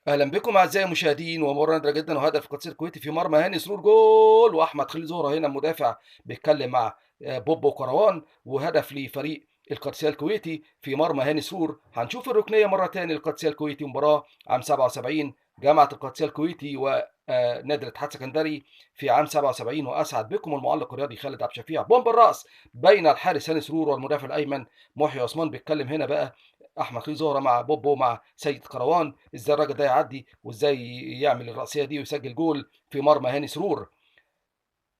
اهلا بكم اعزائي المشاهدين، ومباراه نادره جدا وهدف القدس الكويتي في مرمى هاني سرور جول، واحمد خليل زهره هنا المدافع بيتكلم مع بوبو كروان، وهدف لفريق القادسيه الكويتي في مرمى هاني سرور. هنشوف الركنيه مره تاني للقادسيه الكويتي، مباراه عام 77 جامعه القادسيه الكويتي ونادي الاتحاد السكندري في عام 77. واسعد بكم المعلق الرياضي خالد عبد الشفيع. بومب الراس بين الحارس هاني سرور والمدافع الايمن محيي عثمان. بيتكلم هنا بقى احمد خليل زهره مع بوبو مع سيد كروان ازاي الراجل ده يعدي وازاي يعمل الرأسية دي ويسجل جول في مرمى هاني سرور.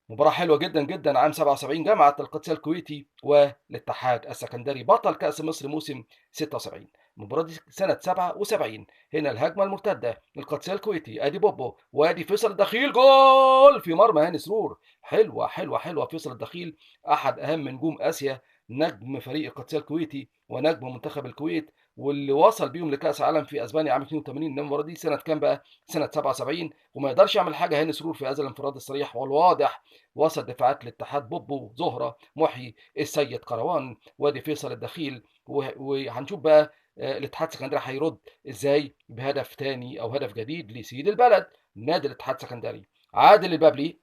مباراة حلوة جدا جدا عام 77 جامعة القدسية الكويتي والاتحاد السكندري بطل كأس مصر موسم 76. المباراة دي سنة 77. هنا الهجمة المرتدة للقدسية الكويتي، ادي بوبو وادي فيصل الدخيل، جول في مرمى هاني سرور. حلوة حلوة حلوة. فيصل الدخيل احد اهم نجوم اسيا، نجم فريق القدسية الكويتي ونجم منتخب الكويت، واللي وصل بيهم لكأس عالم في اسبانيا عام 82. المباراة دي سنة كام بقى؟ سنة 77. وما يقدرش يعمل حاجة هاني سرور في هذا الانفراد الصريح والواضح. وسط دفاعات الاتحاد بوبو زهره محيي السيد كروان وادي فيصل الدخيل. وهنشوف بقى الاتحاد السكندري هيرد ازاي بهدف تاني او هدف جديد لسيد البلد نادي الاتحاد السكندري. عادل البابلي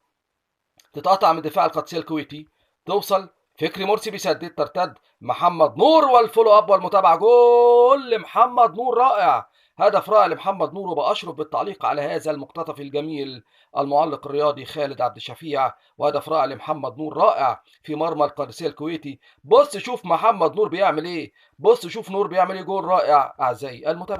تتقطع من دفاع القادسيه الكويتي، توصل فكري مرسي بيسدد، ترتد محمد نور والفولو اب والمتابعه، جول لمحمد نور رائع. هدف رائع لمحمد نور، وبأشرف بالتعليق على هذا المقتطف الجميل المعلق الرياضي خالد عبد الشفيع. وهدف رائع لمحمد نور رائع في مرمى القادسيه الكويتي. بص شوف محمد نور بيعمل ايه، بص شوف نور بيعمل ايه، جول رائع اعزائي المتابعين.